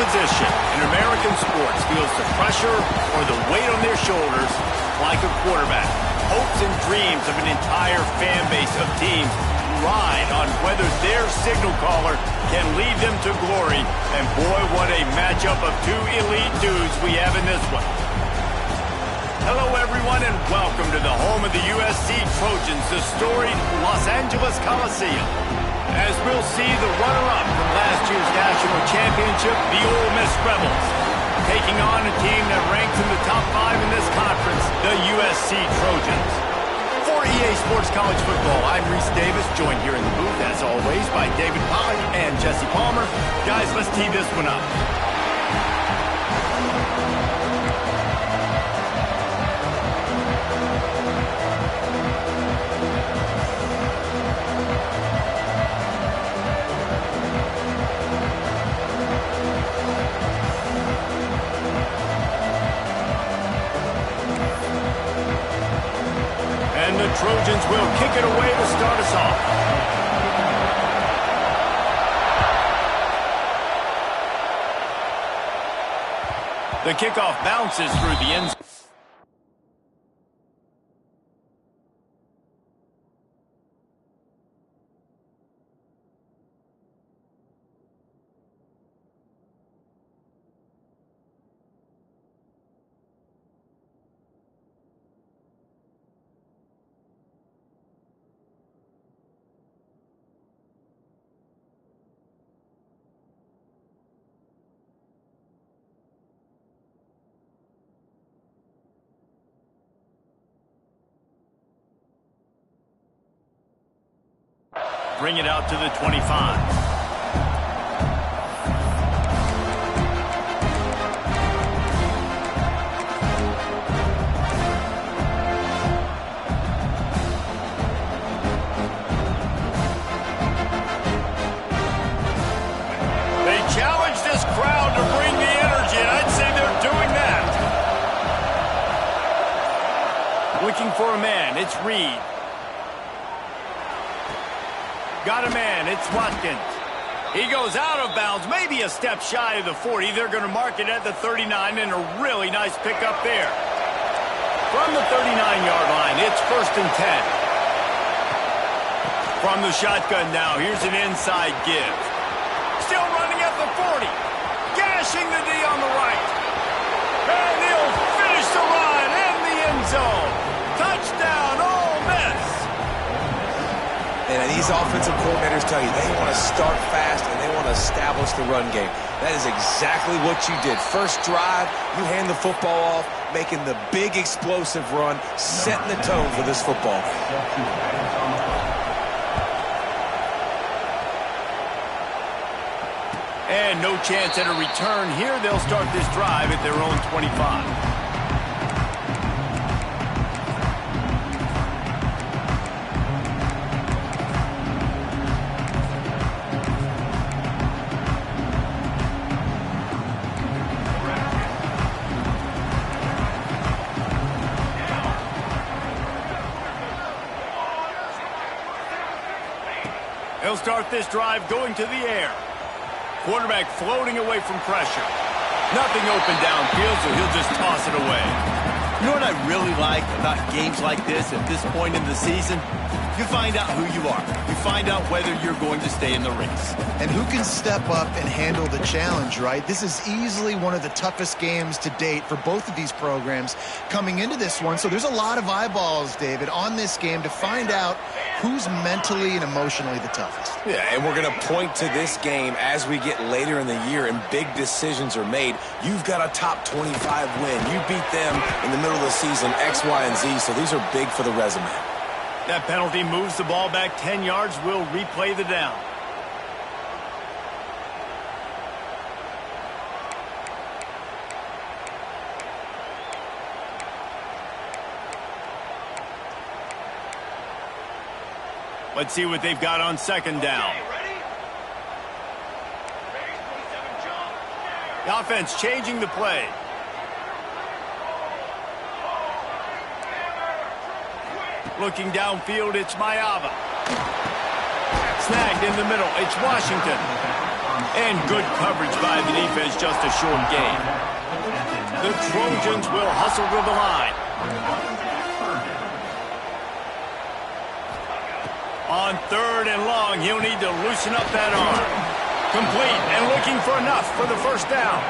position in American sports feels the pressure or the weight on their shoulders like a quarterback. Hopes and dreams of an entire fan base of teams ride on whether their signal caller can lead them to glory. And boy, what a matchup of two elite dudes we have in this one. Hello, everyone, and welcome to the home of the USC Trojans, the storied Los Angeles Coliseum. As we'll see the runner-up from last year's national championship, the Ole Miss Rebels, taking on a team that ranks in the top 5 in this conference, the USC Trojans. For EA Sports College Football, I'm Reese Davis, joined here in the booth, as always, by David Pollack and Jesse Palmer. Guys, let's tee this one up. Trojans will kick it away to start us off. The kickoff bounces through the end zone. Bring it out to the 25. They challenge this crowd to bring the energy, and I'd say they're doing that. Looking for a man, it's Reed. Got a man, it's Watkins. He goes out of bounds, maybe a step shy of the 40. They're going to mark it at the 39, and a really nice pickup there. From the 39-yard line, it's 1st and 10. From the shotgun now, here's an inside give. Still running at the 40. Gashing the D on the right. And he'll finish the run in the end zone. Touchdown, Ole Miss. And these offensive coordinators tell you they want to start fast and they want to establish the run game. That is exactly what you did. First drive, you hand the football off, making the big explosive run, setting the tone for this football. And no chance at a return here. They'll start this drive at their own 25. He'll start this drive going to the air. Quarterback floating away from pressure. Nothing open downfield, so he'll just toss it away. You know what I really like about games like this at this point in the season? You find out who you are. You find out whether you're going to stay in the race. And who can step up and handle the challenge, right? This is easily one of the toughest games to date for both of these programs coming into this one. So there's a lot of eyeballs, David, on this game to find out who's mentally and emotionally the toughest. Yeah, and we're going to point to this game as we get later in the year and big decisions are made. You've got a top 25 win. You beat them in the middle of the season, X, Y, and Z, so these are big for the resume. That penalty moves the ball back 10 yards. We'll replay the down. Let's see what they've got on 2nd down. The offense changing the play. Looking downfield, it's Mayava. Snagged in the middle, it's Washington. And good coverage by the defense, just a short gain. The Trojans will hustle to the line. On 3rd and long, he'll need to loosen up that arm. Complete and looking for enough for the first down.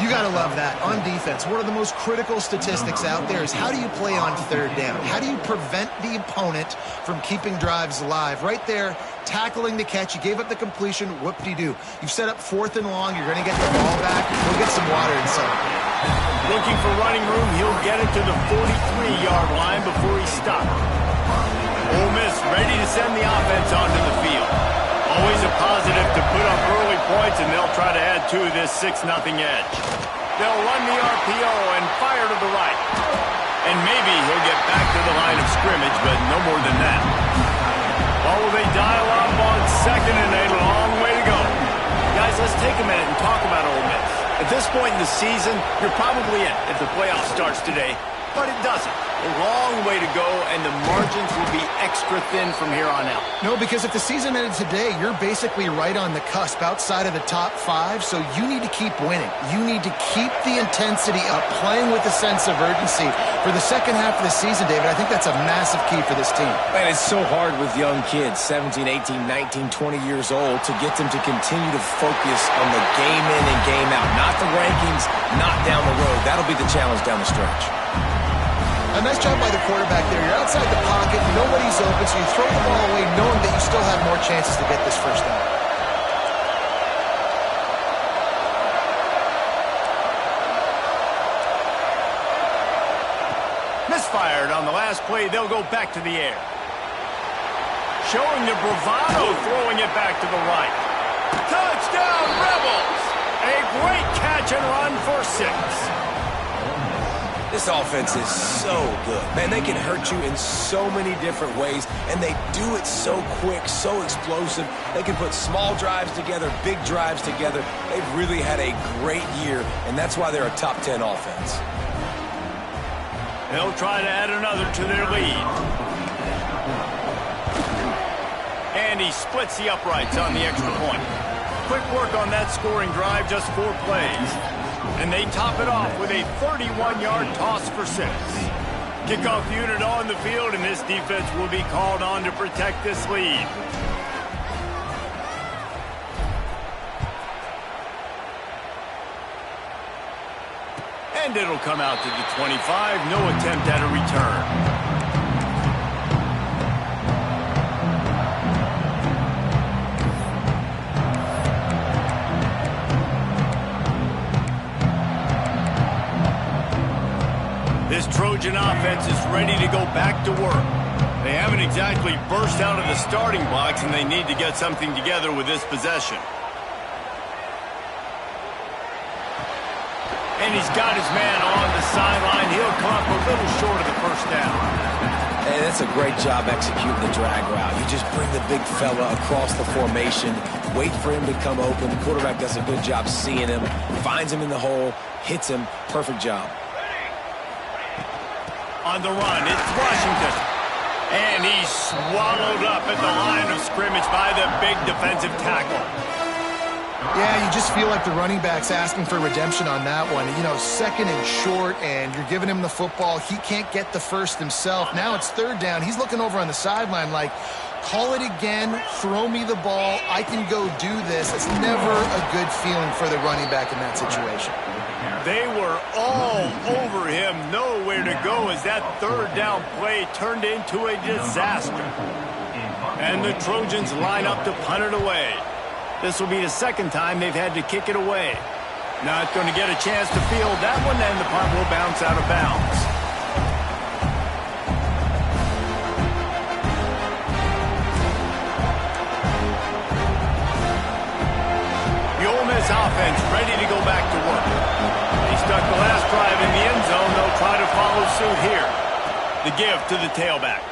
You got to love that. On defense, one of the most critical statistics out there is how do you play on 3rd down? How do you prevent the opponent from keeping drives alive? Right there, tackling the catch. You gave up the completion. Whoop-de-doo. You've set up 4th and long. You're going to get the ball back. We'll get some water inside. Looking for running room. He'll get it to the 43-yard line before he stopped. Ole Miss ready to send the offense onto the field. Always a positive to put up early points, and they'll try to add to this 6-0 edge. They'll run the RPO and fire to the right. And maybe he'll get back to the line of scrimmage, but no more than that. Or will they dial up on 2nd and a long way to go? Guys, let's take a minute and talk about Ole Miss. At this point in the season, you're probably in if the playoff starts today, but it doesn't. A long way to go, and the margins will be extra thin from here on out. No, because if the season ended today, you're basically right on the cusp outside of the top 5, so you need to keep winning. You need to keep the intensity up, playing with a sense of urgency. For the second half of the season, David, I think that's a massive key for this team. Man, it's so hard with young kids, 17, 18, 19, 20 years old, to get them to continue to focus on the game in and game out. Not the rankings, not down the road. That'll be the challenge down the stretch. A nice job by the quarterback there. You're outside the pocket, nobody's open, so you throw the ball away knowing that you still have more chances to get this first down. Misfired on the last play. They'll go back to the air. Showing the bravado, throwing it back to the right. Touchdown, Rebels! A great catch and run for 6. This offense is so good. Man, they can hurt you in so many different ways, and they do it so quick, so explosive. They can put small drives together, big drives together. They've really had a great year, and that's why they're a top 10 offense. They'll try to add another to their lead. And he splits the uprights on the extra point. Quick work on that scoring drive, just 4 plays. And they top it off with a 31-yard toss for 6. Kickoff unit on the field, and this defense will be called on to protect this lead. And it'll come out to the 25. No attempt at a return. This Trojan offense is ready to go back to work. They haven't exactly burst out of the starting blocks, and they need to get something together with this possession. And he's got his man on the sideline. He'll come up a little short of the first down. And that's a great job executing the drag route. You just bring the big fella across the formation, wait for him to come open. The quarterback does a good job seeing him, finds him in the hole, hits him. Perfect job. On the run, it's Washington. And he's swallowed up at the line of scrimmage by the big defensive tackle. Yeah, you just feel like the running back's asking for redemption on that one. You know, 2nd and short, and you're giving him the football. He can't get the first himself. Now it's 3rd down. He's looking over on the sideline like, call it again, throw me the ball, I can go do this. It's never a good feeling for the running back in that situation. They were all over him, nowhere to go as that 3rd down play turned into a disaster. And the Trojans line up to punt it away. This will be the 2nd time they've had to kick it away. Not going to get a chance to field that one, and the punt will bounce out of bounds. The Ole Miss offense ready to go back to work. They stuck the last drive in the end zone. They'll try to follow suit here. The give to the tailback.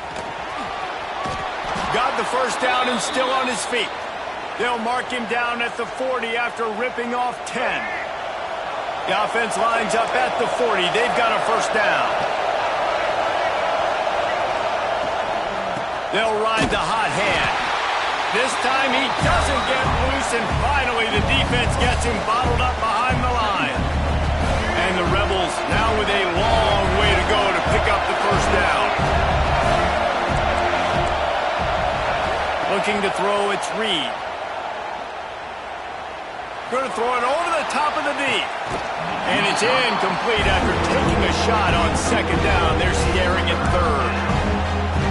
Got the first down and still on his feet. They'll mark him down at the 40 after ripping off 10. The offense lines up at the 40. They've got a first down. They'll ride the hot hand. This time he doesn't get loose, and finally the defense gets him bottled up behind the line. And the Rebels now with a long way to go to pick up the first down. Looking to throw, it's Reed. Going to throw it over the top of the deep. And it's incomplete after taking a shot on second down. They're staring at third.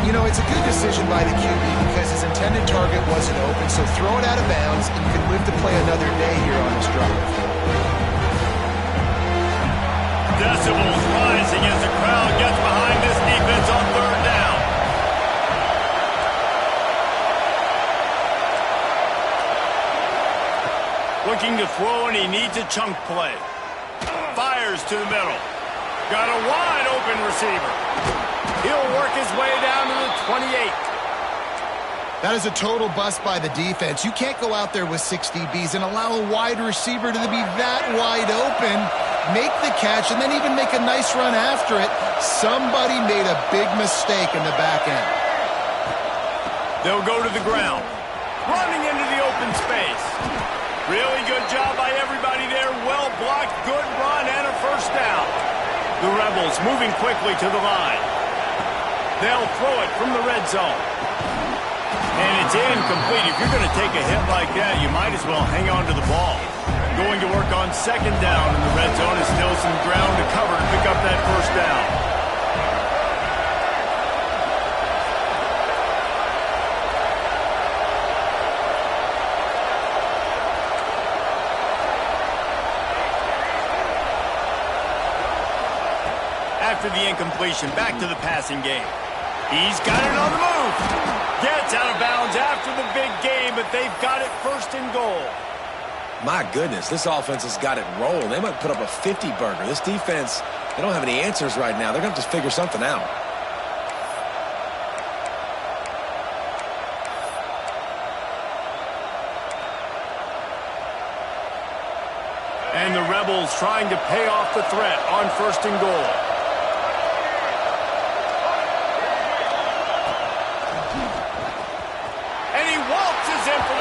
You know, it's a good decision by the QB because his intended target wasn't open, so throw it out of bounds, and you can live to play another day here on this drive. Decibels rising as the crowd gets behind this defense on third down. Looking to throw, and he needs a chunk play. Fires to the middle. Got a wide open receiver. He'll work his way down to the 28. That is a total bust by the defense. You can't go out there with 6 DBs and allow a wide receiver to be that wide open, make the catch, and then even make a nice run after it. Somebody made a big mistake in the back end. They'll go to the ground. Running into the open space. Really good job by everybody there. Well blocked, good run, and a first down. The Rebels moving quickly to the line. They'll throw it from the red zone. And it's incomplete. If you're going to take a hit like that, you might as well hang on to the ball. Going to work on second down in the red zone. Is still some ground to cover to pick up that first down. After the incompletion, back to the passing game. He's got it on the move. Gets out of bounds after the big game, but they've got it first and goal. My goodness, this offense has got it rolling. They might put up a 50-burger. This defense, they don't have any answers right now. They're going to have to figure something out. And the Rebels trying to pay off the threat on first and goal.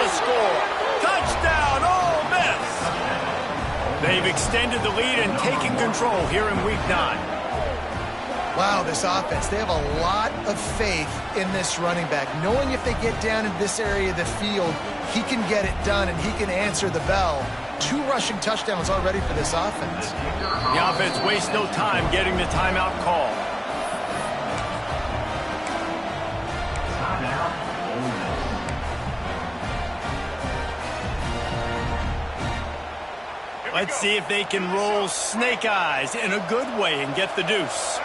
Score. Touchdown, Ole Miss. They've extended the lead and taken control here in Week 9. Wow, this offense, they have a lot of faith in this running back, knowing if they get down in this area of the field, he can get it done and he can answer the bell. 2 rushing touchdowns already for this offense. The offense wastes no time getting the timeout call. Let's see if they can roll snake eyes in a good way and get the deuce.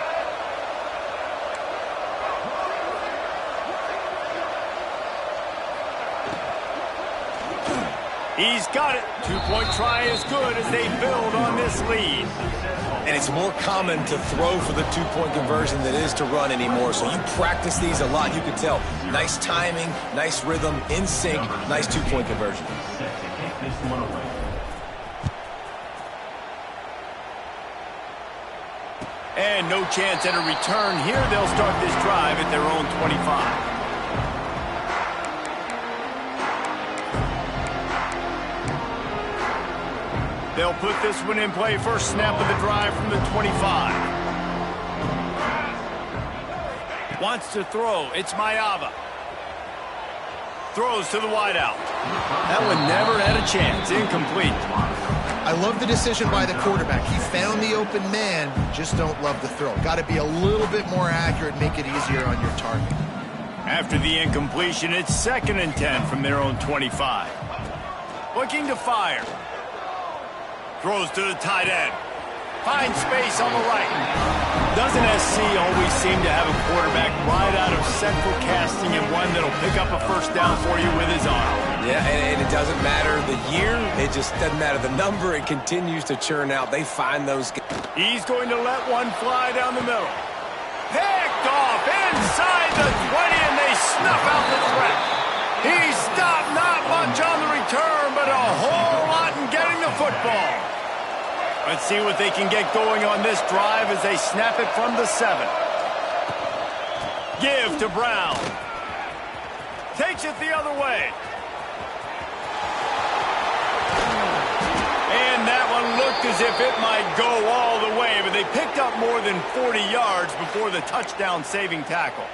He's got it. 2-point try is good as they build on this lead. And it's more common to throw for the 2-point conversion than it is to run anymore. So you practice these a lot. You can tell. Nice timing, nice rhythm, in sync, nice 2-point conversion. And no chance at a return here. They'll start this drive at their own 25. They'll put this one in play. First snap of the drive from the 25. Wants to throw. It's Mayava. Throws to the wideout. That one never had a chance. Incomplete. I love the decision by the quarterback. He found the open man, just don't love the throw. Got to be a little bit more accurate, make it easier on your target. After the incompletion, it's 2nd and 10 from their own 25. Looking to fire. Throws to the tight end. Finds space on the right. Doesn't SC always seem to have a quarterback right out of central casting and one that'll pick up a first down for you with his arm? Yeah, and it doesn't matter the year. It just doesn't matter the number. It continues to churn out. They find those. He's going to let one fly down the middle. Picked off inside the 20, and they snuff out the threat. He stopped not much on the return, but a whole lot in getting the football. Let's see what they can get going on this drive as they snap it from the 7. Give to Brown. takes it the other way. And that one looked as if it might go all the way, but they picked up more than 40 yards before the touchdown-saving tackle.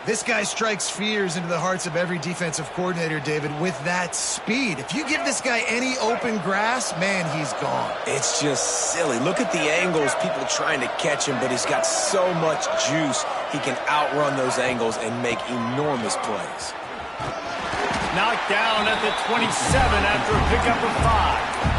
This guy strikes fears into the hearts of every defensive coordinator, David, with that speed. If you give this guy any open grass, man, he's gone. It's just silly. Look at the angles, people trying to catch him, but he's got so much juice. He can outrun those angles and make enormous plays. Knocked down at the 27 after a pickup of 5.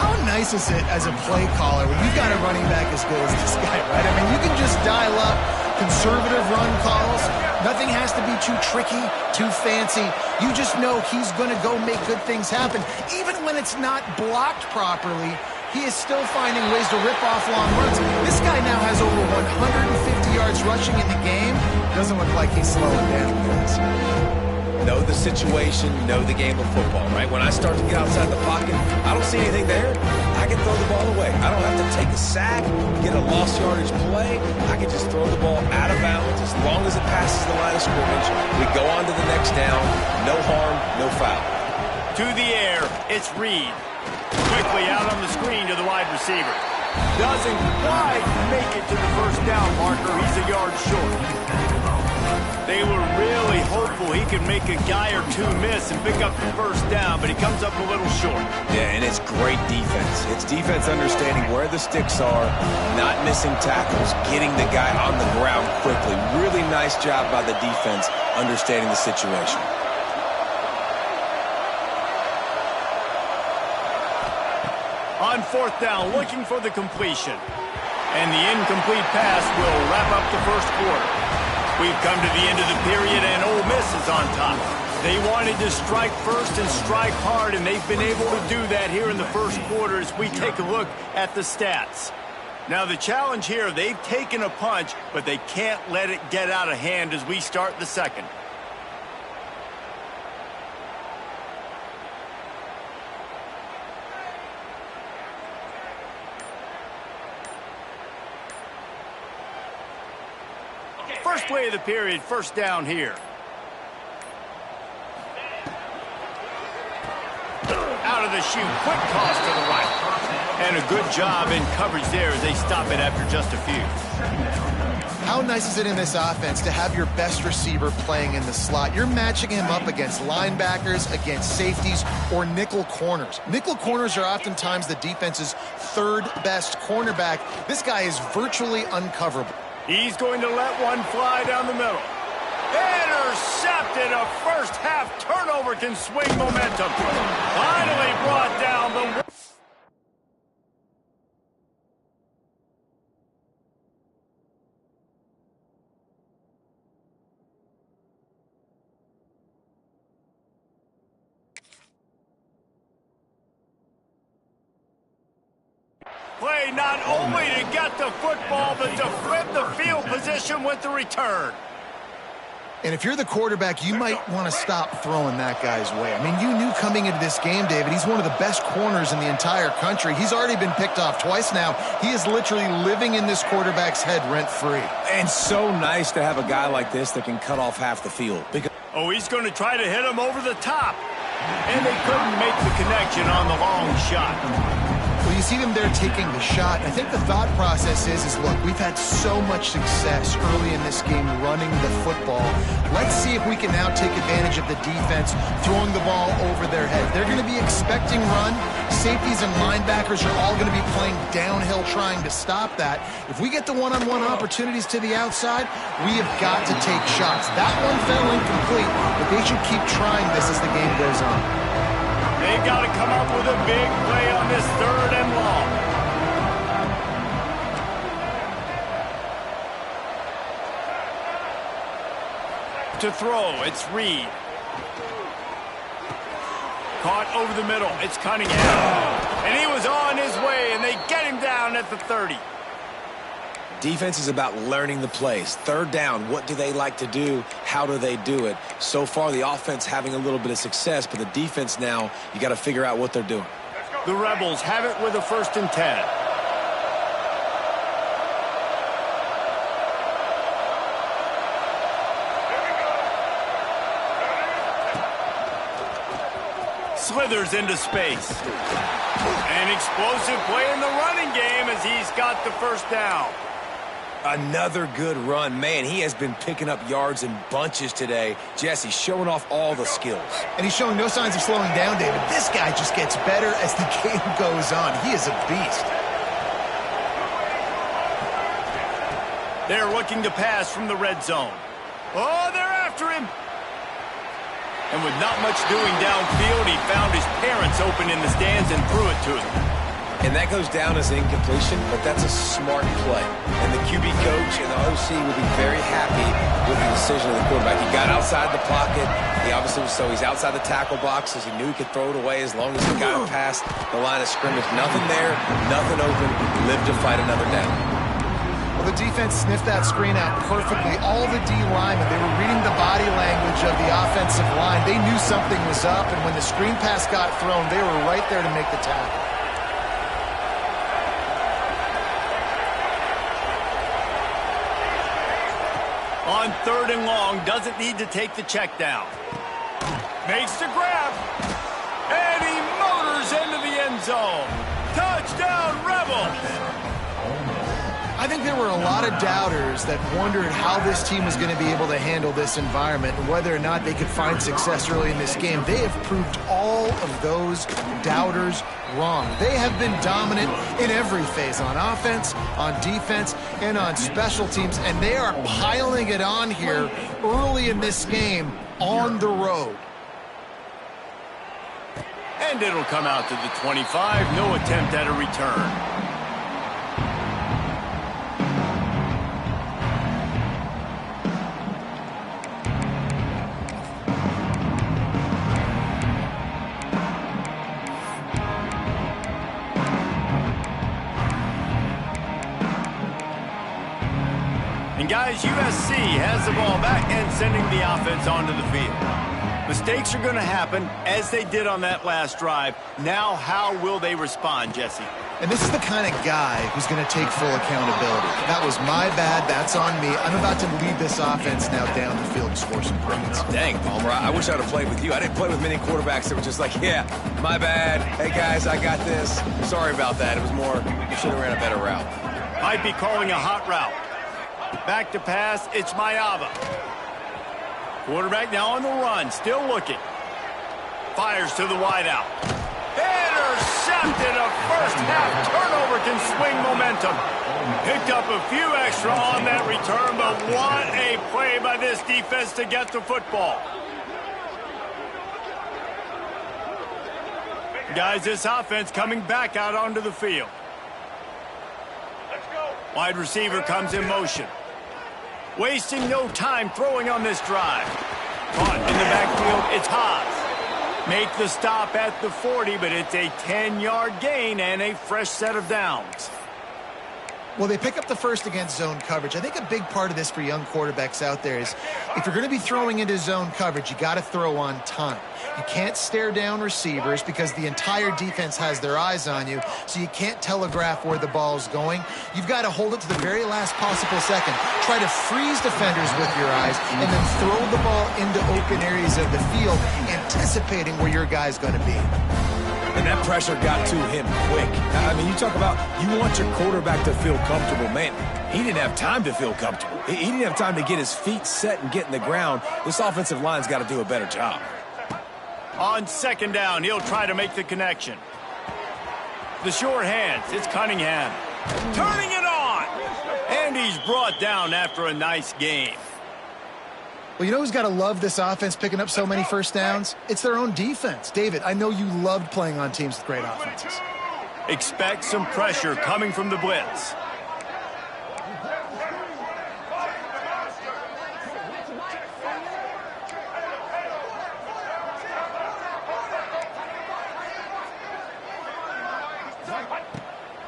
How nice is it as a play caller when you've got a running back as good as this guy, right? I mean, you can just dial up conservative run calls. Nothing has to be too tricky, too fancy. You just know he's going to go make good things happen. Even when it's not blocked properly, he is still finding ways to rip off long runs. This guy now has over 150 yards rushing in the game. Doesn't look like he's slowing down, guys. Know the situation, know the game of football, right? When I start to get outside the pocket, I don't see anything there. I can throw the ball away. I don't have to take a sack, get a lost yardage play. I can just throw the ball out of bounds as long as it passes the line of scrimmage. We go on to the next down. No harm, no foul. To the air, it's Reed. Quickly out on the screen to the wide receiver. Doesn't quite make it to the first down marker. He's a yard short. They were really hopeful he could make a guy or two miss and pick up the first down, but he comes up a little short. Yeah, and it's great defense. It's defense understanding where the sticks are, not missing tackles, getting the guy on the ground quickly. Really nice job by the defense understanding the situation. On fourth down, looking for the completion. And the incomplete pass will wrap up the first quarter. We've come to the end of the period, and Ole Miss is on top. They wanted to strike first and strike hard, and they've been able to do that here in the first quarter as we take a look at the stats. Now, the challenge here, they've taken a punch, but they can't let it get out of hand as we start the second. First play of the period, first down here. Out of the chute, quick toss to the right. And a good job in coverage there as they stop it after just a few. How nice is it in this offense to have your best receiver playing in the slot? You're matching him up against linebackers, against safeties, or nickel corners. Nickel corners are oftentimes the defense's third best cornerback. This guy is virtually uncoverable. He's going to let one fly down the middle. Intercepted. A first half turnover can swing momentum. Finally brought down the... Play not only to get the football, but to flip the field position with the return. And if you're the quarterback, you might want to stop throwing that guy's way. I mean, you knew coming into this game, David, he's one of the best corners in the entire country. He's already been picked off twice now. He is literally living in this quarterback's head rent-free. And so nice to have a guy like this that can cut off half the field. Oh, he's going to try to hit him over the top. And they couldn't make the connection on the long shot. Well, you see them there taking the shot. I think the thought process is look, we've had so much success early in this game running the football. Let's see if we can now take advantage of the defense throwing the ball over their head. They're going to be expecting run. Safeties and linebackers are all going to be playing downhill trying to stop that. If we get the one-on-one opportunities to the outside, we have got to take shots. That one fell incomplete, but they should keep trying this as the game goes on. They've got to come up with a big play on this third and long. To throw, it's Reed. Caught over the middle, it's Cunningham. And he was on his way, and they get him down at the 30. Defense is about learning the plays. Third down, what do they like to do? How do they do it? So far, the offense having a little bit of success, but the defense now, you got to figure out what they're doing. The Rebels have it with a 1st and 10. slithers into space. An explosive play in the running game as he's got the first down. Another good run. Man, he has been picking up yards in bunches today. Jesse showing off all the skills. And he's showing no signs of slowing down, David. This guy just gets better as the game goes on. He is a beast. They're looking to pass from the red zone. Oh, they're after him. And with not much doing downfield, he found his parents open in the stands and threw it to him. And that goes down as an incompletion, but that's a smart play. And the QB coach and the OC will be very happy with the decision of the quarterback. He got outside the pocket. He obviously so he's outside the tackle box as he knew he could throw it away as long as he got it past the line of scrimmage. Nothing there, nothing open. Live to fight another down. Well, the defense sniffed that screen out perfectly. All the D linemen, they were reading the body language of the offensive line. They knew something was up, and when the screen pass got thrown, they were right there to make the tackle. On 3rd and long, doesn't need to take the check down. Makes the grab. And he motors into the end zone. Touchdown, Rebels! I think there were a lot of doubters that wondered how this team was going to be able to handle this environment and whether or not they could find success early in this game. They have proved all of those doubters wrong. They have been dominant in every phase, on offense, on defense, and on special teams, and they are piling it on here early in this game on the road. And it'll come out to the 25. No attempt at a return. And guys, USC has the ball back and sending the offense onto the field. Mistakes are going to happen as they did on that last drive. Now, how will they respond, Jesse? And this is the kind of guy who's going to take full accountability. That was my bad. That's on me. I'm about to lead this offense now down the field and score some points. Dang, Palmer, I wish I'd have played with you. I didn't play with many quarterbacks that were just like, yeah, my bad. Hey, guys, I got this. Sorry about that. It was more, you should have ran a better route. Might be calling a hot route. Back to pass, it's Mayava. Quarterback now on the run, still looking. Fires to the wideout. Intercepted, a first half turnover can swing momentum. Picked up a few extra on that return, but what a play by this defense to get the football. Guys, this offense coming back out onto the field. Wide receiver comes in motion. Wasting no time throwing on this drive. Caught in the backfield, it's Haas. Make the stop at the 40, but it's a 10-yard gain and a fresh set of downs. Well, they pick up the first against zone coverage. I think a big part of this for young quarterbacks out there is if you're going to be throwing into zone coverage, you got to throw on time. You can't stare down receivers because the entire defense has their eyes on you, so you can't telegraph where the ball's going. You've got to hold it to the very last possible second. Try to freeze defenders with your eyes and then throw the ball into open areas of the field, anticipating where your guy's going to be. And that pressure got to him quick. I mean, you talk about you want your quarterback to feel comfortable. Man, he didn't have time to feel comfortable. He didn't have time to get his feet set and get in the ground. This offensive line's got to do a better job. On 2nd down, he'll try to make the connection. The sure hands, it's Cunningham. Turning it on! And he's brought down after a nice game. Well, you know who's got to love this offense picking up so many first downs? It's their own defense. David, I know you loved playing on teams with great offenses. Expect some pressure coming from the blitz.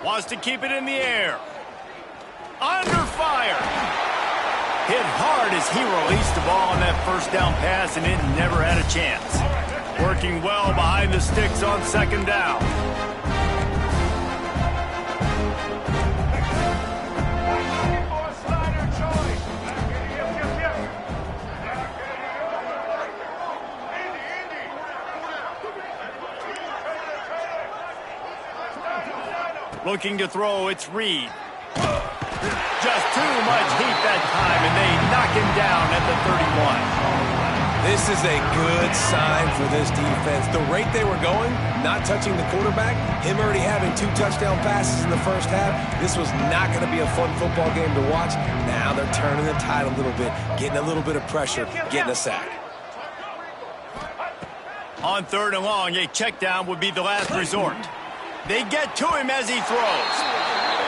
Wants to keep it in the air. Under fire. Hit hard as he released the ball on that first down pass, and it never had a chance. Working well behind the sticks on 2nd down. Looking to throw, it's Reed. Just too much heat that time, and they knock him down at the 31. This is a good sign for this defense. The rate they were going, not touching the quarterback, him already having 2 touchdown passes in the first half, this was not going to be a fun football game to watch. Now they're turning the tide a little bit, getting a little bit of pressure, getting a sack. On 3rd and long, a check down would be the last resort. They get to him as he throws.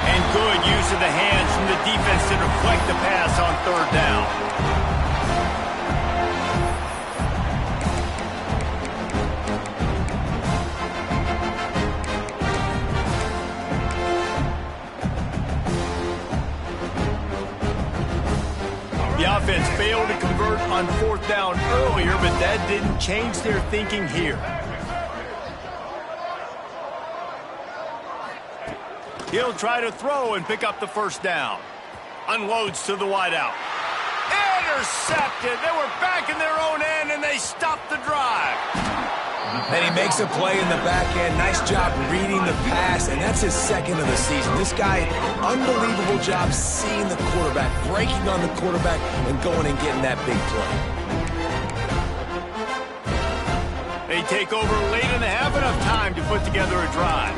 And good use of the hands from the defense to deflect the pass on 3rd down. The offense failed to convert on 4th down earlier, but that didn't change their thinking here. He'll try to throw and pick up the 1st down. Unloads to the wideout. Intercepted. They were back in their own end, and they stopped the drive. And he makes a play in the back end. Nice job reading the pass, and that's his 2nd of the season. This guy, unbelievable job seeing the quarterback, breaking on the quarterback, and going and getting that big play. They take over late in the half, enough time to put together a drive.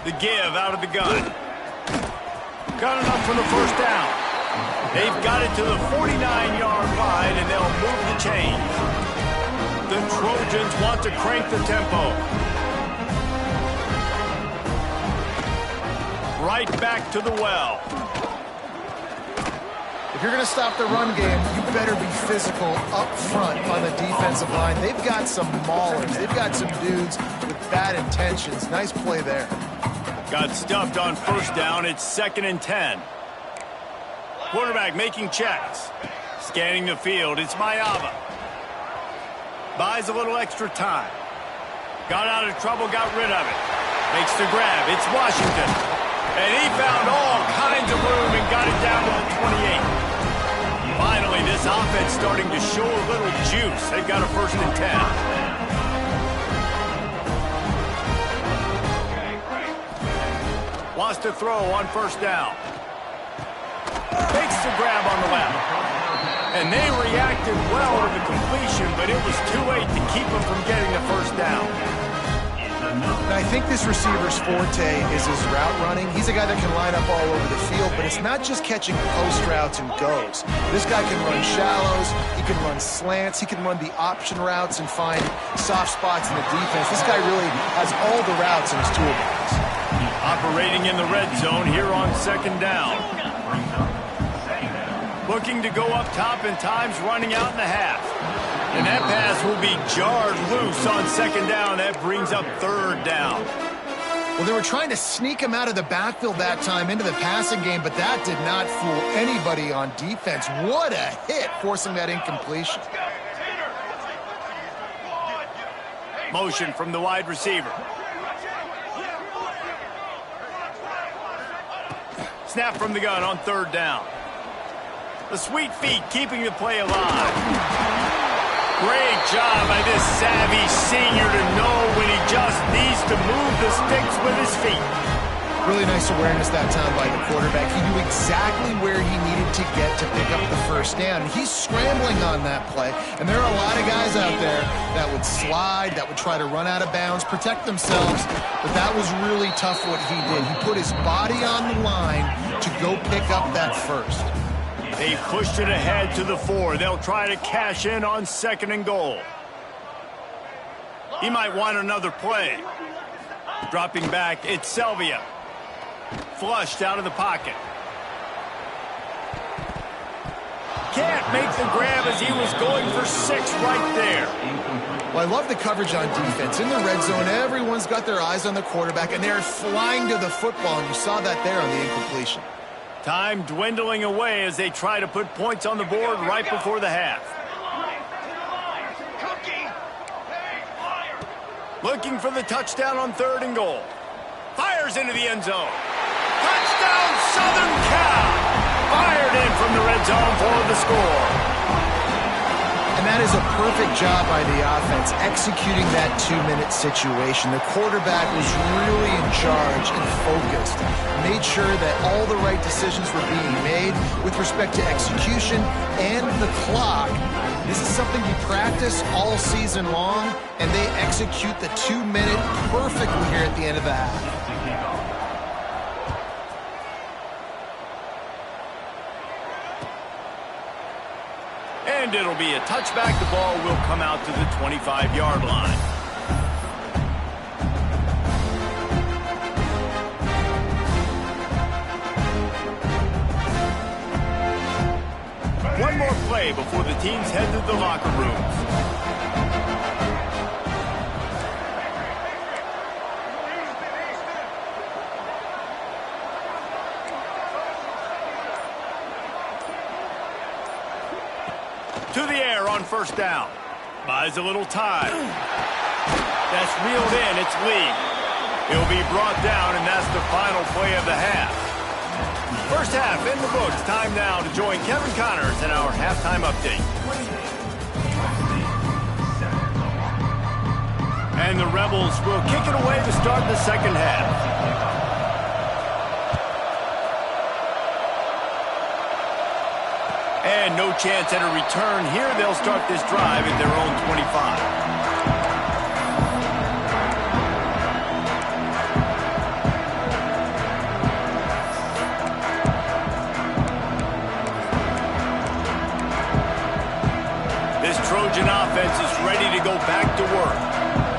The give out of the gun. Got enough for the 1st down. They've got it to the 49-yard line, and they'll move the chains. The Trojans want to crank the tempo. Right back to the well. If you're going to stop the run game, you better be physical up front on the defensive line. They've got some maulers. They've got some dudes with bad intentions. Nice play there. Got stuffed on 1st down. It's 2nd and 10. Quarterback making checks. Scanning the field. It's Mayava. Buys a little extra time. Got out of trouble, got rid of it. Makes the grab. It's Washington. And he found all kinds of room and got it down to the 28. Finally, this offense starting to show a little juice. They've got a 1st and 10. Wants to throw on 1st down. Makes the grab on the left. And they reacted well to the completion, but it was too late to keep them from getting the 1st down. And I think this receiver's forte is his route running. He's a guy that can line up all over the field, but it's not just catching post routes and goes. This guy can run shallows, he can run slants, he can run the option routes and find soft spots in the defense. This guy really has all the routes in his toolbox. Operating in the red zone here on 2nd down. Looking to go up top, and time's running out in the half. And that pass will be jarred loose on 2nd down. That brings up 3rd down. Well, they were trying to sneak him out of the backfield that time into the passing game, but that did not fool anybody on defense. What a hit, forcing that incompletion. Motion from the wide receiver. Snap from the gun on 3rd down. The sweet feet keeping the play alive. Great job by this savvy senior to know when he just needs to move the sticks with his feet. Really nice awareness that time by the quarterback. He knew exactly where he needed to get to pick up the 1st down. He's scrambling on that play, and there are a lot of guys out there that would slide, that would try to run out of bounds, protect themselves, but that was really tough what he did. He put his body on the line to go pick up that 1st. They pushed it ahead to the 4. They'll try to cash in on 2nd and goal. He might want another play. Dropping back, it's Selvia. Flushed out of the pocket. Can't make the grab as he was going for 6 right there. Well, I love the coverage on defense. In the red zone, everyone's got their eyes on the quarterback, and they're flying to the football, and you saw that there on the incompletion. Time dwindling away as they try to put points on the board right before the half. Looking for the touchdown on 3rd and goal. Fires into the end zone. Touchdown, Southern Cal! Fired in from the red zone for the score. And that that is a perfect job by the offense, executing that 2-minute situation. The quarterback was really in charge and focused, made sure that all the right decisions were being made with respect to execution and the clock. This is something you practice all season long, and they execute the 2-minute perfectly here at the end of the half. And it'll be a touchback. The ball will come out to the 25-yard line. One more play before the teams head to the locker rooms. To the air on first down. Buys a little time. That's reeled in. It's Lee. He'll be brought down, and that's the final play of the half. First half in the books. Time now to join Kevin Connors in our halftime update. And the Rebels will kick it away to start the second half. And no chance at a return here. They'll start this drive at their own 25. This Trojan offense is ready to go back to work.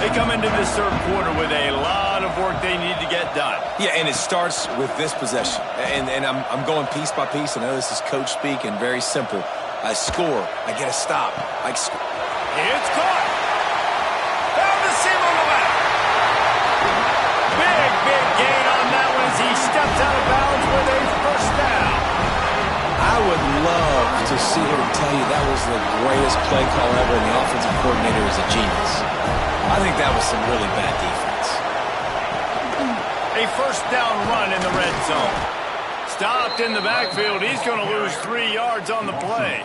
They come into this third quarter with a lot of work they need to get done. Yeah, and it starts with this possession. And I'm going piece by piece. I know this is coach speak and very simple. I score. I get a stop. It's caught. Found the seam on the left. Big gain on that one as he steps out of bounds with a first down. I would love to see him tell you that was the greatest play call ever, and the offensive coordinator is a genius. I think that was some really bad defense. A first down run in the red zone. Stopped in the backfield. He's going to lose 3 yards on the play.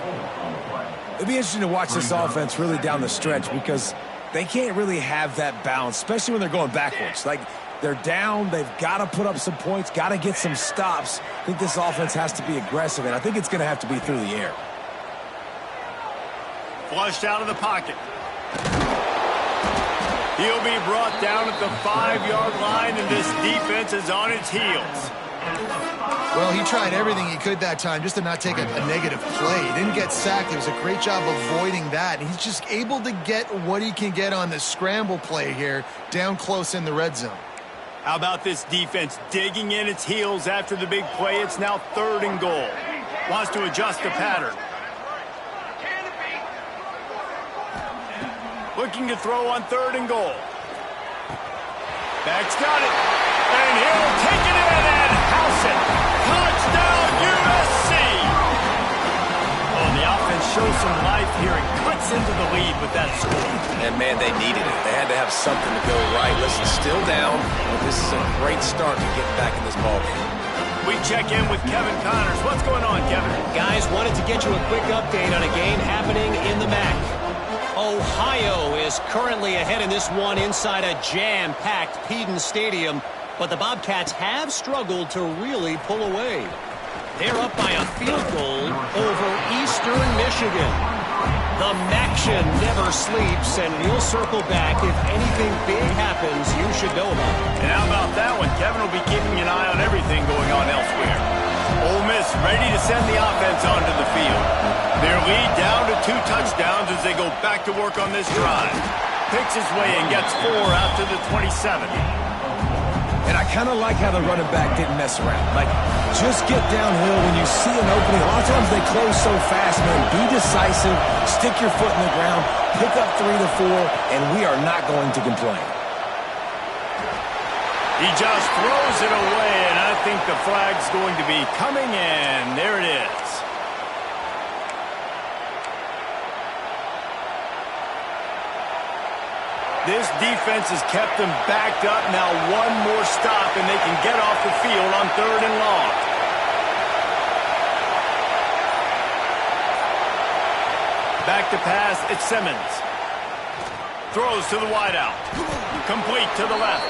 It'd be interesting to watch this offense really down the stretch because they can't really have that balance, especially when they're going backwards. Like, they're down. They've got to put up some points, got to get some stops. I think this offense has to be aggressive, and I think it's going to have to be through the air. Flushed out of the pocket. He'll be brought down at the 5-yard line, and this defense is on its heels. Well, he tried everything he could that time just to not take a negative play. He didn't get sacked. It was a great job avoiding that. And he's just able to get what he can get on the scramble play here down close in the red zone. How about this defense digging in its heels after the big play? It's now 3rd and goal. Wants to adjust the pattern. Looking to throw on 3rd and goal. Back's got it. And he'll take it in and house it. Touchdown, USC! Oh, the offense shows some life here and cuts into the lead with that score. And, man, they needed it. They had to have something to go right. Listen, still down, but this is a great start to getting back in this ballgame. We check in with Kevin Connors. What's going on, Kevin? Guys, wanted to get you a quick update on a game happening in the MAC. Ohio is currently ahead in this one inside a jam-packed Peden Stadium, but the Bobcats have struggled to really pull away. They're up by a field goal over Eastern Michigan. The Maction never sleeps, and we'll circle back if anything big happens you should know about. And how about that one? Kevin will be keeping an eye on everything going on elsewhere. Ole Miss ready to send the offense onto the field. Their lead down to 2 touchdowns as they go back to work on this drive. Picks his way and gets 4 out to the 27. And I kind of like how the running back didn't mess around. Like, just get downhill when you see an opening. A lot of times they close so fast, man. Be decisive, stick your foot in the ground, pick up 3 to 4, and we are not going to complain. He just throws it away, and I think the flag's going to be coming in. There it is. This defense has kept them backed up. Now one more stop, and they can get off the field on 3rd and long. Back to pass, it's Simmons. Throws to the wideout. Complete to the left.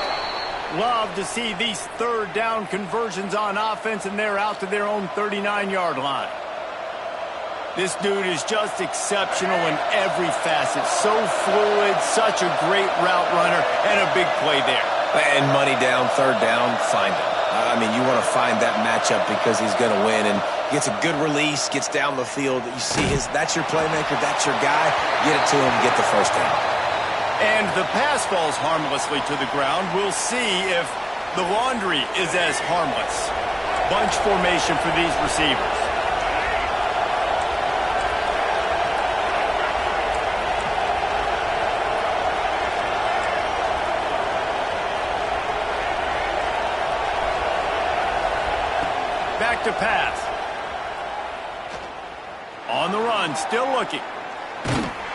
Love to see these third down conversions on offense, and they're out to their own 39-yard line. This dude is just exceptional in every facet. So fluid, such a great route runner, and a big play there. And money down, third down, find him. I mean, you want to find that matchup because he's going to win, and gets a good release, gets down the field. You see that's your playmaker, that's your guy. Get it to him, get the first down. And the pass falls harmlessly to the ground. We'll see if the laundry is as harmless. Bunch formation for these receivers. Back to pass. On the run, still looking.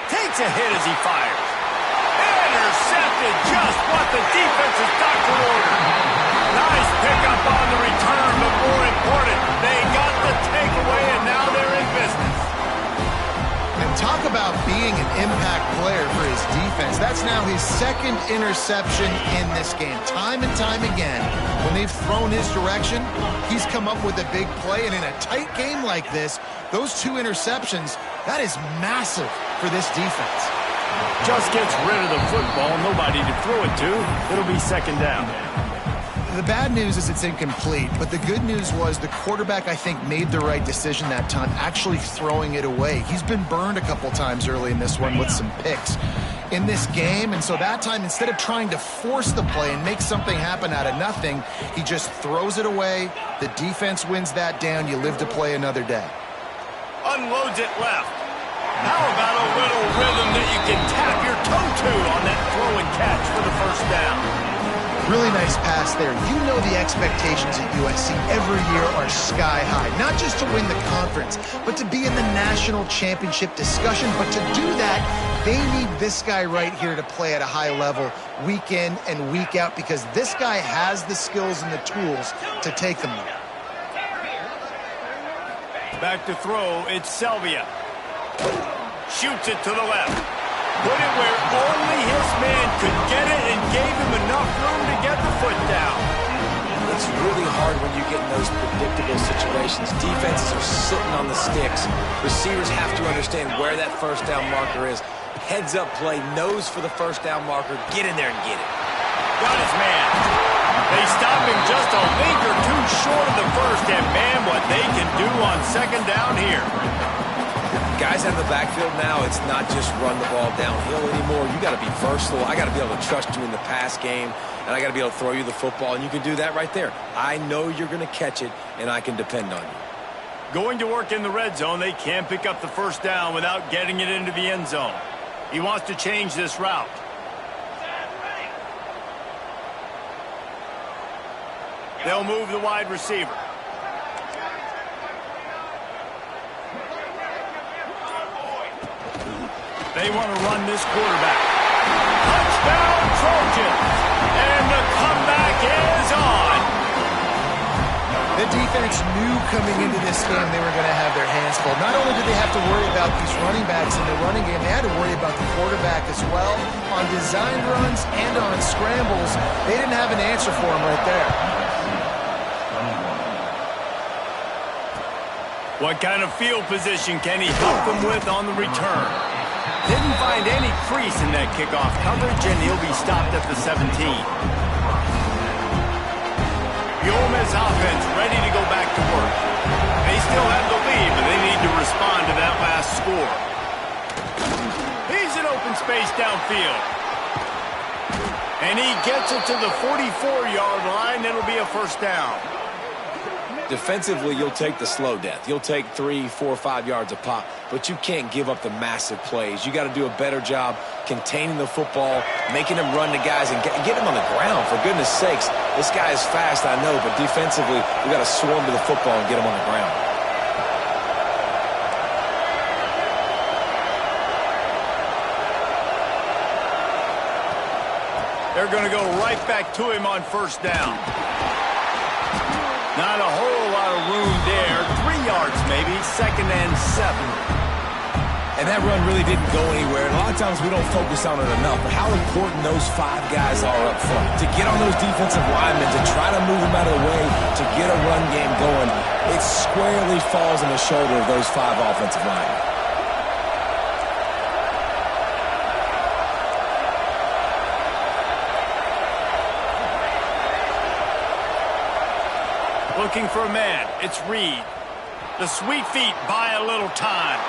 Takes a hit as he fires. Intercepted, just what the defense's doctor ordered. Nice pickup on the return, but more important, they got the takeaway, and now they're in business. And talk about being an impact player for his defense. That's now his second interception in this game. Time and time again, when they've thrown his direction, he's come up with a big play. And in a tight game like this, those two interceptions, that is massive for this defense. Just gets rid of the football, nobody to throw it to. It'll be second down. The bad news is it's incomplete, but the good news was the quarterback, I think, made the right decision that time, actually throwing it away. He's been burned a couple times early in this one with some picks in this game, and so that time, instead of trying to force the play and make something happen out of nothing, he just throws it away. The defense wins that down. You live to play another day. Unloads it left. How about a little rhythm that you can tap your toe to on that throw and catch for the first down? Really nice pass there. You know the expectations at USC every year are sky high. Not just to win the conference, but to be in the national championship discussion. But to do that, they need this guy right here to play at a high level week in and week out, because this guy has the skills and the tools to take them there. Back to throw, it's Selvia. Shoots it to the left. Put it where only his man could get it, and gave him enough room to get the foot down. It's really hard when you get in those predictable situations. Defenses are sitting on the sticks. Receivers have to understand where that first down marker is. Heads up play, nose for the first down marker. Get in there and get it. Got his man. They stop him just a link or two short of the first, and man, what they can do on second down here. Guys out of the backfield now, it's not just run the ball downhill anymore. You got to be versatile. I got to be able to trust you in the pass game, and I got to be able to throw you the football, and you can do that right there. I know you're going to catch it, and I can depend on you. Going to work in the red zone, they can't pick up the first down without getting it into the end zone. He wants to change this route. They'll move the wide receiver. They want to run this quarterback. Touchdown, Trojans! And the comeback is on! The defense knew coming into this game they were going to have their hands full. Not only did they have to worry about these running backs in the running game, they had to worry about the quarterback as well. On design runs and on scrambles, they didn't have an answer for him right there. What kind of field position can he help them with on the return? Didn't find any crease in that kickoff coverage, and he'll be stopped at the 17. Gomez offense ready to go back to work. They still have the lead, but they need to respond to that last score. He's in open space downfield. And he gets it to the 44-yard line. It'll be a first down. Defensively, you'll take the slow death. You'll take 3, 4, 5 yards a pop, but you can't give up the massive plays. You got to do a better job containing the football, making them run to guys, and get them on the ground. For goodness sakes, this guy is fast, I know, but defensively, we got to swarm to the football and get him on the ground. They're going to go right back to him on first down. Not a whole lot of room there. 3 yards maybe, second and 7. And that run really didn't go anywhere. And a lot of times we don't focus on it enough, but how important those 5 guys are up front. To get on those defensive linemen, to try to move them out of the way, to get a run game going, it squarely falls on the shoulder of those 5 offensive linemen. Looking for a man. It's Reed. The sweet feet buy a little time.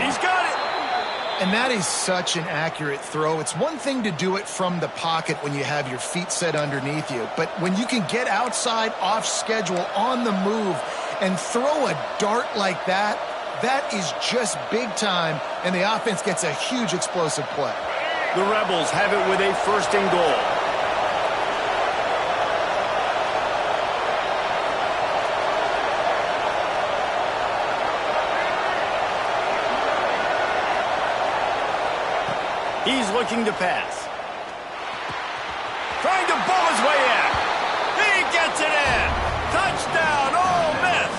He's got it. And that is such an accurate throw. It's one thing to do it from the pocket when you have your feet set underneath you, but when you can get outside, off schedule, on the move, and throw a dart like that, that is just big time, and the offense gets a huge explosive play. The Rebels have it with a 1st and goal. He's looking to pass. Trying to bowl his way in. He gets it in. Touchdown, Ole Miss.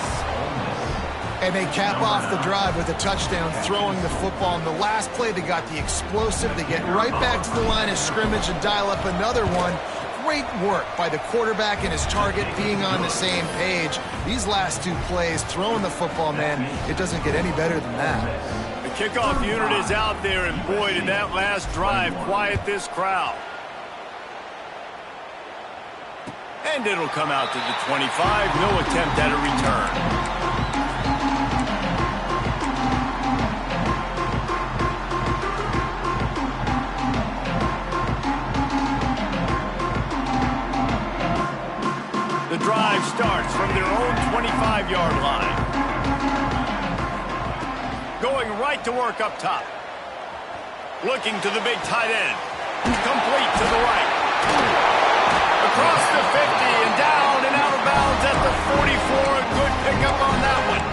And they cap off the drive with a touchdown throwing the football. In the last play, they got the explosive. They get right back to the line of scrimmage and dial up another one. Great work by the quarterback and his target being on the same page. These last 2 plays, throwing the football, man, it doesn't get any better than that. The kickoff unit is out there, and boy, did that last drive quiet this crowd. And it'll come out to the 25. No attempt at a return. The drive starts from their own 25-yard line. Going right to work up top. Looking to the big tight end. Complete to the right. Across the 50 and down and out of bounds at the 44. A good pickup on that one.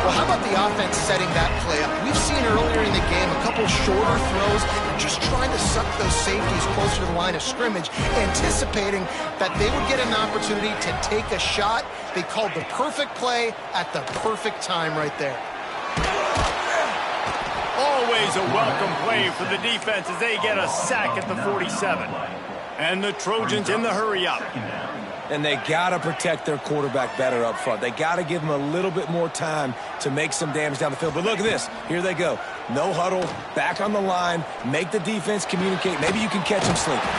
Well, how about the offense setting that play up? We've seen earlier in the game a couple shorter throws, just trying to suck those safeties closer to the line of scrimmage, anticipating that they would get an opportunity to take a shot. They called the perfect play at the perfect time right there. Always a welcome play for the defense as they get a sack at the 47. And the Trojans in the hurry-up. And they got to protect their quarterback better up front. They got to give him a little bit more time to make some damage down the field. But look at this. Here they go. No huddle, back on the line, make the defense communicate. Maybe you can catch him sleeping.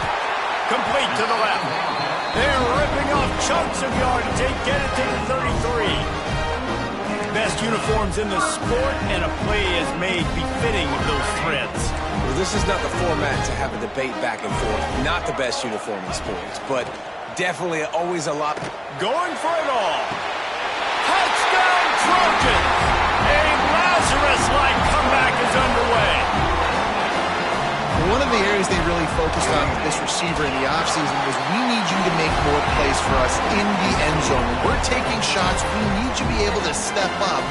Complete to the left. They're ripping off chunks of yardage. They get it to the 33. Best uniforms in the sport, and a play is made befitting of those threads. Well, this is not the format to have a debate back and forth. Not the best uniform in sports, but definitely always a lot. Going for it all. Touchdown Trojans! A Lazarus-like comeback is underway. One of the areas they really focused on with this receiver in the offseason was we need you to make more plays for us in the end zone. When we're taking shots, we need you to be able to step up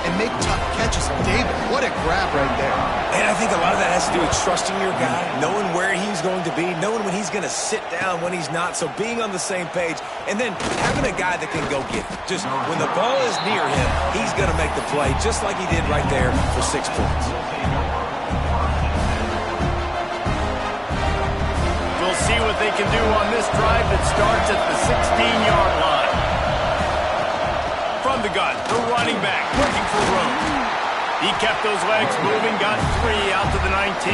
and make tough catches. David, what a grab right there. And I think a lot of that has to do with trusting your guy, knowing where he's going to be, knowing when he's going to sit down, when he's not, so being on the same page, and then having a guy that can go get it. Just when the ball is near him, he's going to make the play, just like he did right there for 6 points. We'll see what they can do on this drive that starts at the 16-yard line. From the gun, the running back looking for room. He kept those legs moving, got 3 out to the 19.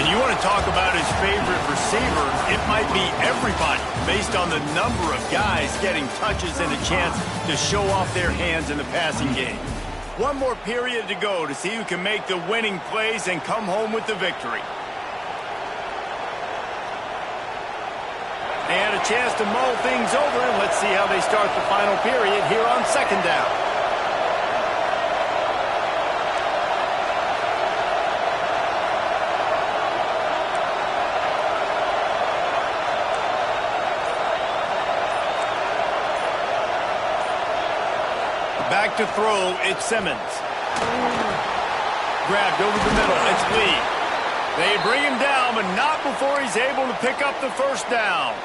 And you want to talk about his favorite receiver, it might be everybody based on the number of guys getting touches and a chance to show off their hands in the passing game. One more period to go to see who can make the winning plays and come home with the victory. And a chance to mull things over, and let's see how they start the final period here on 2nd down. Back to throw, it's Simmons. Grabbed over the middle, it's Lee. They bring him down, but not before he's able to pick up the 1st down.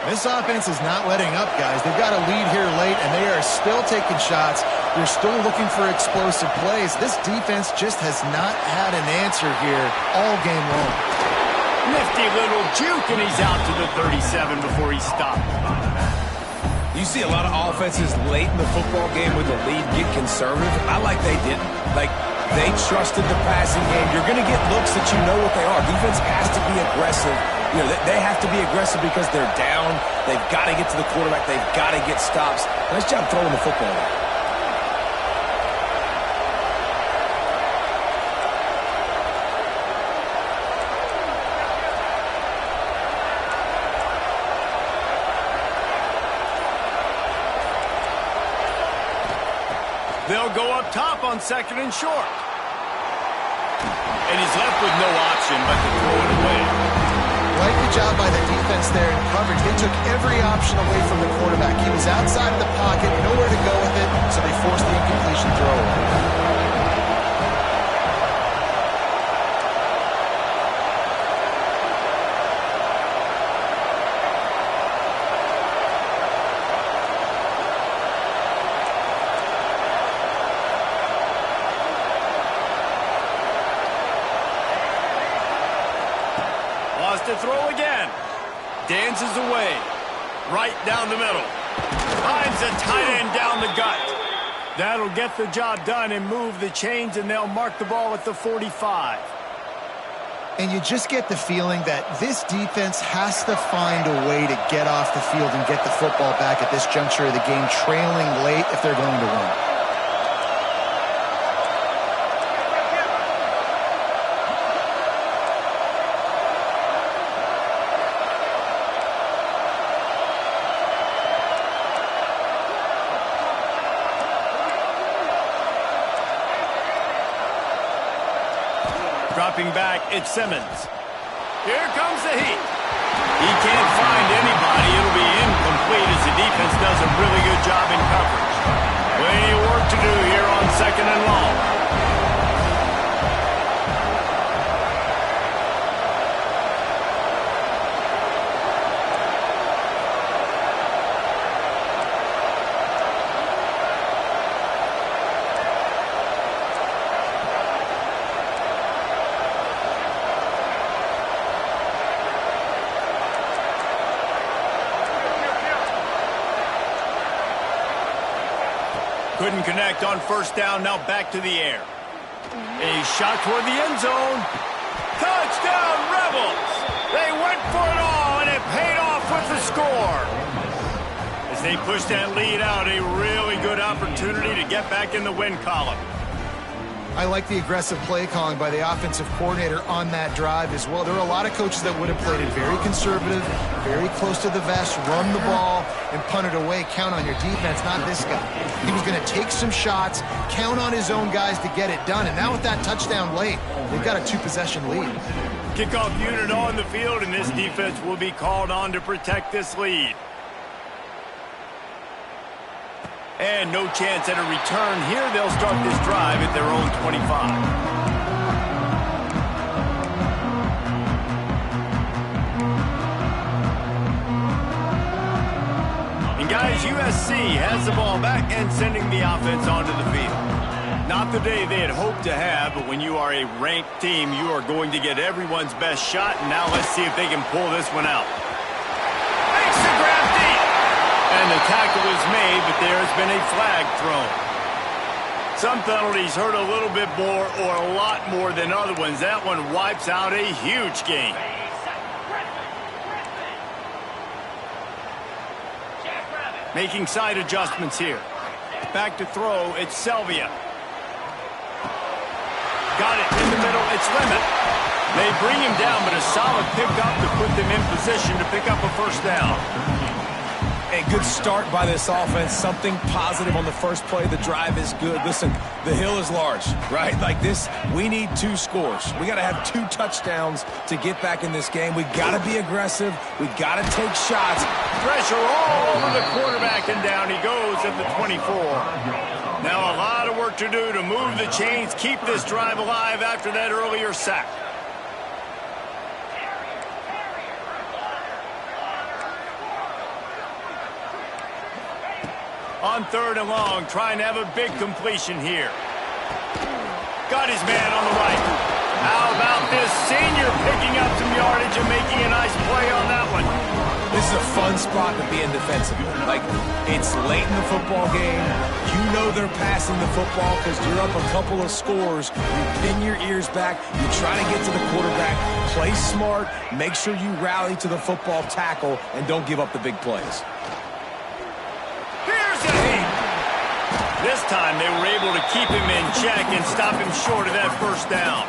This offense is not letting up, guys. They've got a lead here late, and they are still taking shots. They're still looking for explosive plays. This defense just has not had an answer here all game long. Nifty little juke, and he's out to the 37 before he stopped. You see a lot of offenses late in the football game with the lead get conservative. I like they didn't. Like, they trusted the passing game. You're going to get looks that you know what they are. Defense has to be aggressive. You know, they have to be aggressive because they're down. They've got to get to the quarterback. They've got to get stops. Nice job throwing the football. They'll go up top on 2nd and short. And he's left with no option but to throw it away. Right, good job by the defense there in coverage. They took every option away from the quarterback. He was outside of the pocket, nowhere to go with it, so they forced the incompletion throw. To throw again. Dances away. Right down the middle. Finds a tight end down the gut. That'll get the job done and move the chains, and they'll mark the ball at the 45. And you just get the feeling that this defense has to find a way to get off the field and get the football back at this juncture of the game, trailing late if they're going to win. Dropping back, it's Simmons. Here comes the heat. He can't find anybody. It'll be incomplete as the defense does a really good job in coverage. Plenty of work to do here on 2nd and long. Couldn't connect on 1st down, now back to the air. A shot toward the end zone. Touchdown, Rebels! They went for it all, and it paid off with the score. As they push that lead out, a really good opportunity to get back in the win column. I like the aggressive play calling by the offensive coordinator on that drive as well. There are a lot of coaches that would have played it very conservative, very close to the vest, run the ball, and punt it away. Count on your defense, not this guy. He was going to take some shots, count on his own guys to get it done. And now with that touchdown late, they've got a 2-possession lead. Kickoff unit on the field, and this defense will be called on to protect this lead. And no chance at a return here. They'll start this drive at their own 25. And guys, USC has the ball back and sending the offense onto the field. Not the day they had hoped to have, but when you are a ranked team, you are going to get everyone's best shot. And now let's see if they can pull this one out. Makes the grab deep. And the tackle is made, but there has been a flag thrown. Some penalties hurt a little bit more or a lot more than other ones. That one wipes out a huge game. Making side adjustments here. Back to throw, it's Selvia. Got it in the middle, it's Lemon. They bring him down, but a solid pickup to put them in position to pick up a 1st down. A good start by this offense. Something positive on the first play. The drive is good. Listen, the hill is large, right? Like this, we need 2 scores. We got to have 2 touchdowns to get back in this game. We got to be aggressive. We got to take shots. Pressure all over the quarterback, and down he goes at the 24. Now a lot of work to do to move the chains, keep this drive alive after that earlier sack. On 3rd and long, trying to have a big completion here. Got his man on the right. How about this senior picking up some yardage and making a nice play on that one? This is a fun spot to be in defensively. Like, it's late in the football game. You know they're passing the football because you're up a couple of scores. You pin your ears back. You try to get to the quarterback. Play smart. Make sure you rally to the football tackle and don't give up the big plays. Here's a hit. This time they were able to keep him in check and stop him short of that first down.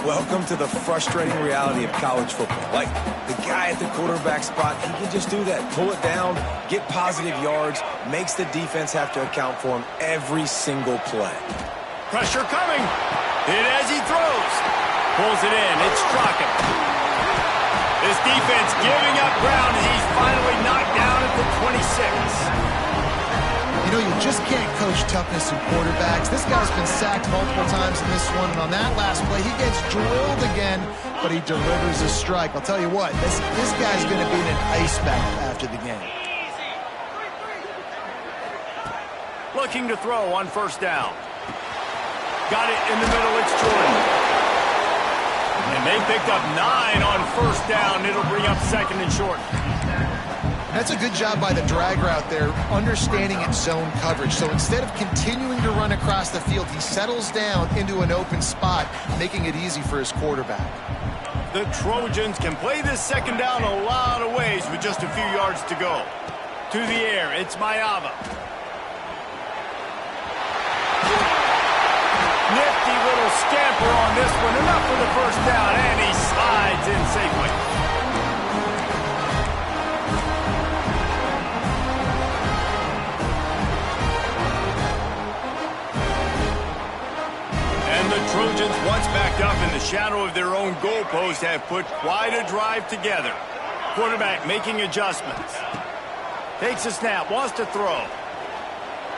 Welcome to the frustrating reality of college football. Like, the guy at the quarterback spot, he can just do that. Pull it down, get positive yards, makes the defense have to account for him every single play. Pressure coming. Hit as he throws. Pulls it in. It's Strachan. This defense giving up ground as he's finally knocked down at the 26. You know, you just can't coach toughness in quarterbacks. This guy's been sacked multiple times in this one, and on that last play, he gets drilled again, but he delivers a strike. I'll tell you what, this guy's going to be in an ice bath after the game. Looking to throw on 1st down. Got it in the middle, it's Jordan. And they picked up 9 on 1st down. It'll bring up 2nd and short. That's a good job by the drag route there, understanding its zone coverage. So instead of continuing to run across the field, he settles down into an open spot, making it easy for his quarterback. The Trojans can play this 2nd down a lot of ways with just a few yards to go. To the air, it's Mayava. Nifty little scamper on this one, enough for the 1st down, and he slides in safely. The Trojans, once backed up in the shadow of their own goalpost, have put quite a drive together. Quarterback making adjustments. Takes a snap, wants to throw.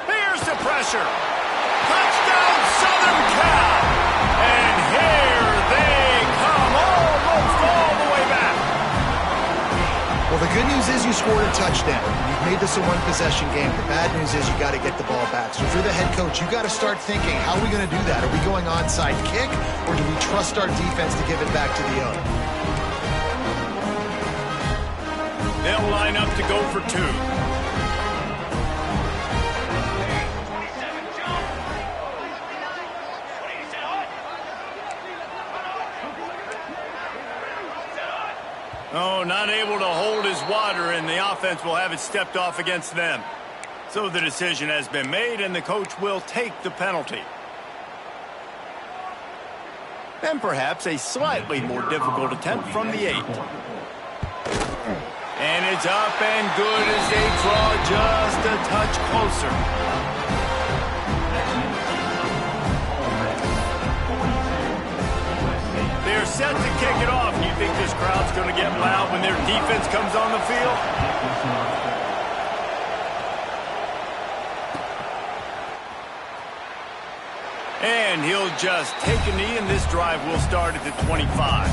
Here's the pressure. Touchdown, Southern Cal! And here they come, almost all the way back. Well, the good news is you scored a touchdown. You've made this a one-possession game. The bad news is you got to get the ball back. So if you're the head coach, you got to start thinking, how are we going to do that? Are we going onside kick, or do we trust our defense to give it back to the owner? They'll line up to go for 2. Oh, not able to hold his water, and the offense will have it stepped off against them. So the decision has been made, and the coach will take the penalty. And perhaps a slightly more difficult attempt from the 8. And it's up and good as they draw just a touch closer. They're set to kick it off. You think this crowd's going to get loud when their defense comes on the field? And he'll just take a knee, and this drive will start at the 25.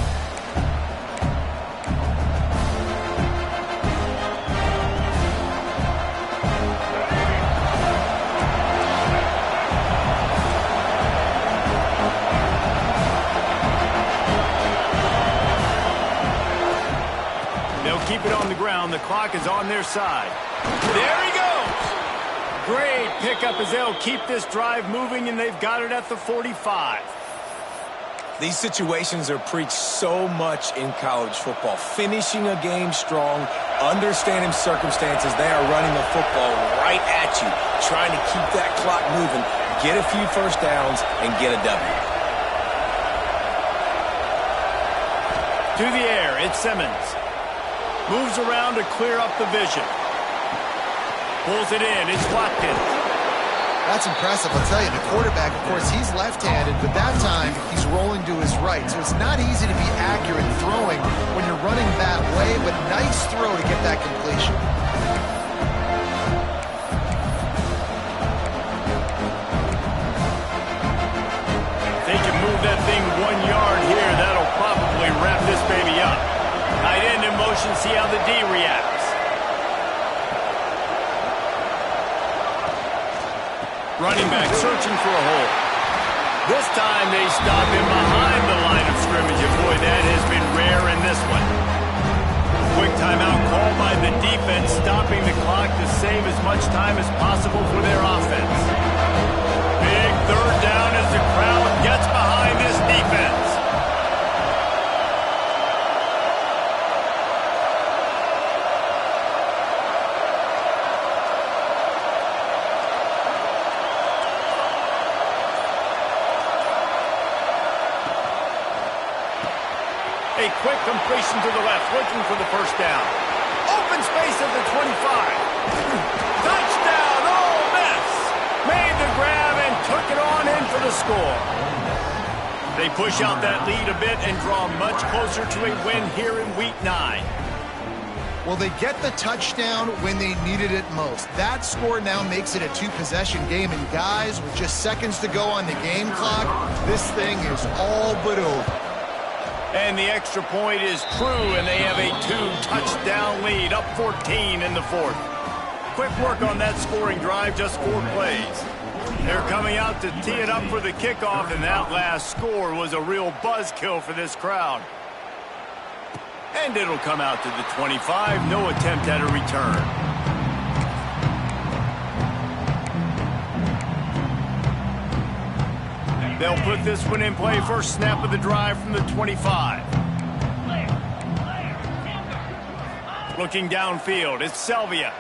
Keep it on the ground. The clock is on their side. There he goes. Great pickup as they'll keep this drive moving, and they've got it at the 45. These situations are preached so much in college football. Finishing a game strong, understanding circumstances. They are running the football right at you, trying to keep that clock moving, get a few 1st downs, and get a W. To the air, it's Simmons. Moves around to clear up the vision. Pulls it in. It's Watkins. That's impressive. I'll tell you, the quarterback, of course, he's left-handed, but that time he's rolling to his right. So it's not easy to be accurate throwing when you're running that way, but nice throw to get that completion. They can move that thing 1 yard here. That'll probably wrap this baby up. Tight end in motion, see how the D reacts. Running back searching for a hole. This time they stop him behind the line of scrimmage, and boy, that has been rare in this one. Quick timeout called by the defense, stopping the clock to save as much time as possible for their offense. Big third down as the crowd gets behind this defense. A quick completion to the left, looking for the first down. Open space at the 25. Touchdown, Ole Miss! Made the grab and took it on in for the score. They push out that lead a bit and draw much closer to a win here in Week 9. Well, they get the touchdown when they needed it most. That score now makes it a two-possession game, and guys, with just seconds to go on the game clock, this thing is all but over. And the extra point is true, and they have a 2-touchdown lead, up 14 in the fourth. Quick work on that scoring drive, just 4 plays. They're coming out to tee it up for the kickoff, and that last score was a real buzzkill for this crowd. And it'll come out to the 25, no attempt at a return. They'll put this one in play. First snap of the drive from the 25. Looking downfield, it's Selvia.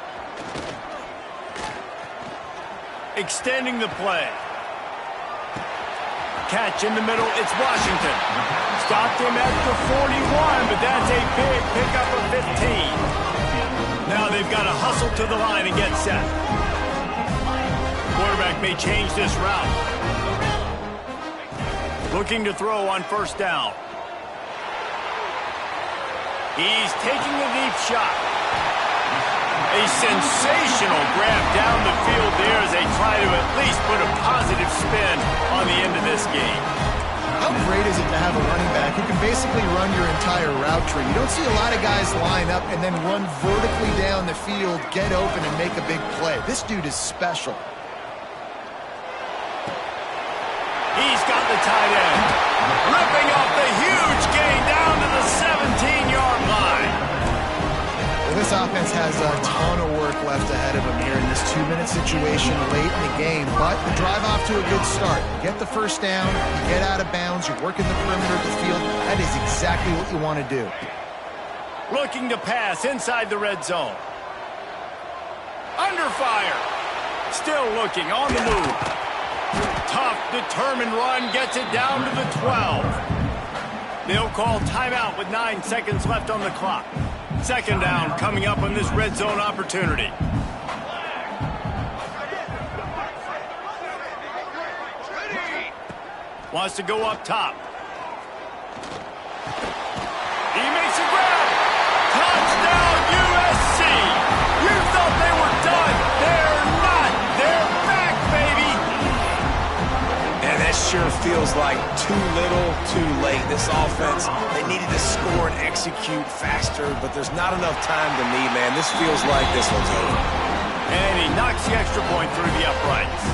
Extending the play. Catch in the middle, it's Washington. Stopped him at the 41, but that's a big pickup of 15. Now they've got to hustle to the line and get set. Quarterback may change this route. Looking to throw on first down. He's taking a deep shot. A sensational grab down the field there as they try to at least put a positive spin on the end of this game. How great is it to have a running back who can basically run your entire route tree? You don't see a lot of guys line up and then run vertically down the field, get open, and make a big play. This dude is special. He's got the tight end. Ripping off the huge gain down to the 17-yard line. Well, this offense has a ton of work left ahead of them here in this 2-minute situation late in the game. But the drive off to a good start. You get the first down, you get out of bounds, you're working the perimeter of the field. That is exactly what you want to do. Looking to pass inside the red zone. Under fire. Still looking on the move. Tough, determined run, gets it down to the 12. They'll call timeout with 9 seconds left on the clock. Second down coming up on this red zone opportunity. Wants to go up top. He makes a grab. Touchdown, USC. You thought they were done. They're not. They're back, baby. And that sure feels like too little, too late. This offense, they needed to score and execute faster, but there's not enough time to me, man. This feels like this one's over. And he knocks the extra point through the uprights.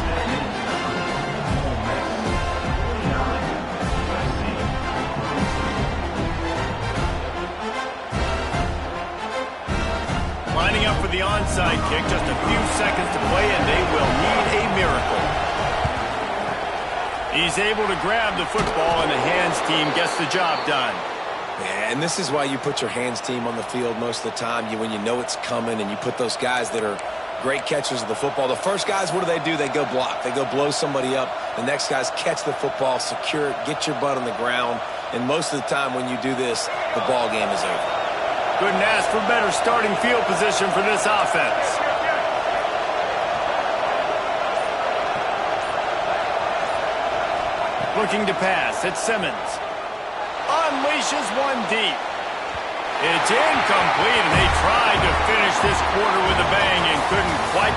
Lining up for the onside kick, just a few seconds to play, and they will need a miracle. He's able to grab the football, and the hands team gets the job done. Yeah, and this is why you put your hands team on the field most of the time. When you know it's coming, and you put those guys that are great catchers of the football. The first guys, what do? They go block. They go blow somebody up. The next guys catch the football, secure it, get your butt on the ground. And most of the time when you do this, the ball game is over. Couldn't ask for better starting field position for this offense. Looking to pass, it's Simmons. Unleashes one deep. It's incomplete, and they tried to finish this quarter with a bang and couldn't quite